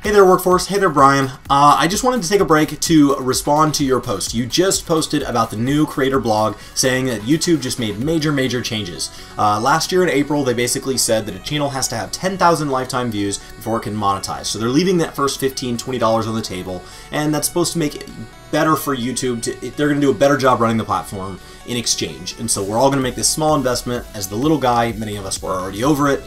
Hey there, Workforce. Hey there, Brian. I just wanted to take a break to respond to your post. You just posted about the new creator blog saying that YouTube just made major changes. Last year in April, they basically said that a channel has to have 10,000 lifetime views before it can monetize. So they're leaving that first $15, $20 on the table, and that's supposed to make it better for YouTube. They're going to do a better job running the platform in exchange. And so we're all going to make this small investment as the little guy. Many of us were already over it.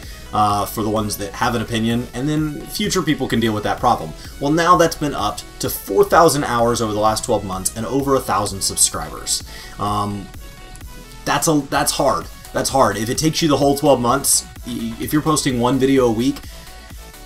For the ones that have an opinion, and then future people can deal with that problem. Well, now that's been upped to 4,000 hours over the last 12 months and over 1,000 subscribers. That's hard. That's hard. If it takes you the whole 12 months, if you're posting one video a week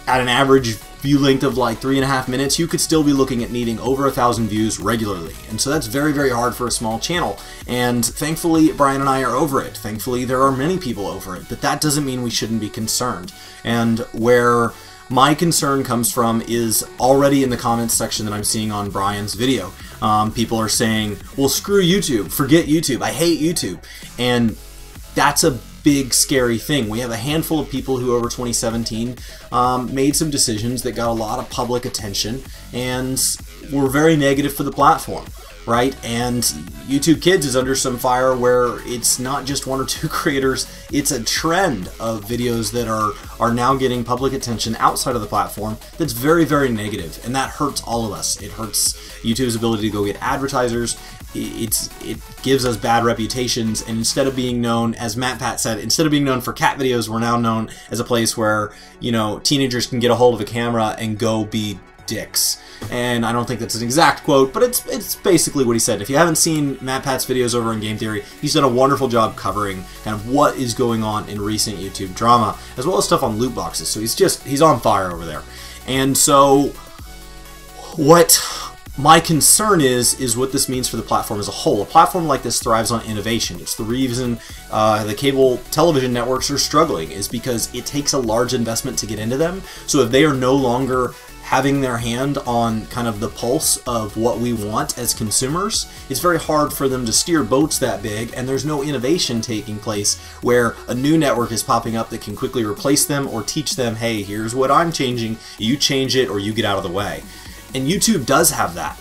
at an average view length of like 3.5 minutes, you could still be looking at needing over 1,000 views regularly. And so that's very hard for a small channel. And thankfully, Brian and I are over it. Thankfully, there are many people over it. But that doesn't mean we shouldn't be concerned. And where my concern comes from is already in the comments section that I'm seeing on Brian's video. People are saying, well, screw YouTube. Forget YouTube. I hate YouTube. And that's a big scary thing. We have a handful of people who over 2017 made some decisions that got a lot of public attention and were very negative for the platform, right? And YouTube Kids is under some fire where it's not just one or two creators, it's a trend of videos that are now getting public attention outside of the platform that's very negative, and that hurts all of us. It hurts YouTube's ability to go get advertisers. It gives us bad reputations, and instead of being known, as Matt Pat said, instead of being known for cat videos, we're now known as a place where, you know, teenagers can get a hold of a camera and go be dicks. And I don't think that's an exact quote, but it's basically what he said. If you haven't seen Matt Pat's videos over in Game Theory, he's done a wonderful job covering kind of what is going on in recent YouTube drama, as well as stuff on loot boxes. So he's on fire over there. And so what my concern is what this means for the platform as a whole. A platform like this thrives on innovation. It's the reason the cable television networks are struggling, is because it takes a large investment to get into them. So if they are no longer having their hand on kind of the pulse of what we want as consumers, it's very hard for them to steer boats that big, and there's no innovation taking place where a new network is popping up that can quickly replace them or teach them, hey, here's what I'm changing, you change it or you get out of the way. And YouTube does have that.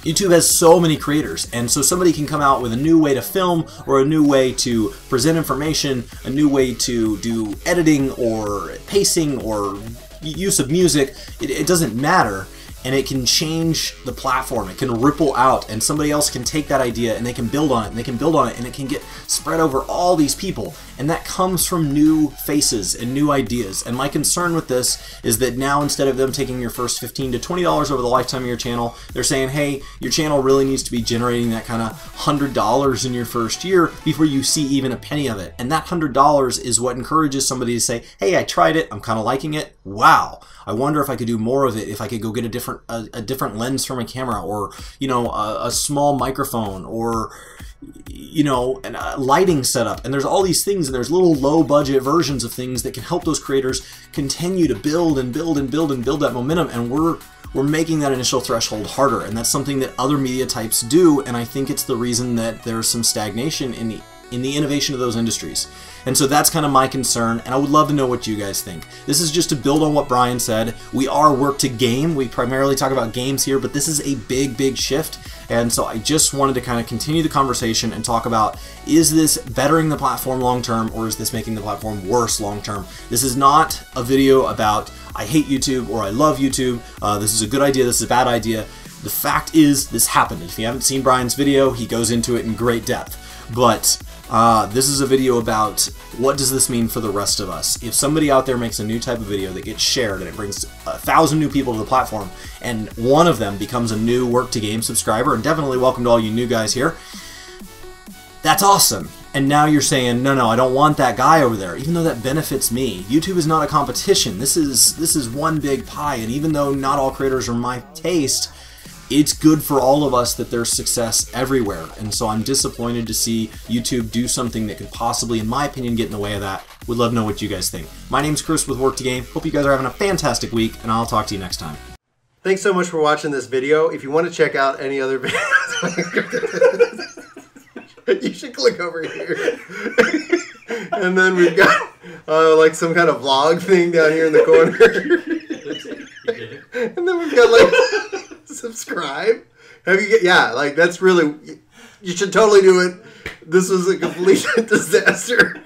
YouTube has so many creators, and so somebody can come out with a new way to film, or a new way to present information, a new way to do editing or pacing or use of music. It doesn't matter, and it can change the platform. It can ripple out, and somebody else can take that idea and they can build on it, and they can build on it, and it can get spread over all these people. And that comes from new faces and new ideas. And my concern with this is that now, instead of them taking your first $15 to $20 over the lifetime of your channel, they're saying, hey, your channel really needs to be generating that kind of $100 in your first year before you see even a penny of it. And that $100 is what encourages somebody to say, hey, I tried it, I'm kind of liking it, wow, I wonder if I could do more of it, if I could go get a different lens from a camera, or, you know, a small microphone, or, you know, a lighting setup. And there's all these things, and there's little low budget versions of things that can help those creators continue to build and build and build and build that momentum. And we're making that initial threshold harder, and that's something that other media types do, and I think it's the reason that there's some stagnation in the innovation of those industries. And so that's kind of my concern, and I would love to know what you guys think. This is just to build on what Brian said. We are work to game. We primarily talk about games here, but this is a big shift. And so I just wanted to kind of continue the conversation and talk about, is this bettering the platform long term, or is this making the platform worse long term? This is not a video about I hate YouTube or I love YouTube. This is a good idea, this is a bad idea. The fact is, this happened. If you haven't seen Brian's video, he goes into it in great depth. But this is a video about what does this mean for the rest of us. If somebody out there makes a new type of video that gets shared and it brings 1,000 new people to the platform, and one of them becomes a new Work to Game subscriber, and definitely welcome to all you new guys here, that's awesome. And now you're saying, no, I don't want that guy over there, even though that benefits me. YouTube is not a competition. This is one big pie, and even though not all creators are my taste, it's good for all of us that there's success everywhere. And so I'm disappointed to see YouTube do something that could possibly, in my opinion, get in the way of that. Would love to know what you guys think. My name's Chris with Work to Game. Hope you guys are having a fantastic week, and I'll talk to you next time. Thanks so much for watching this video. If you want to check out any other videos, you should click over here. And then we've got like some kind of vlog thing down here in the corner. And then we've got like subscribe. Have you yeah, like that's really you should totally do it. This was a complete disaster.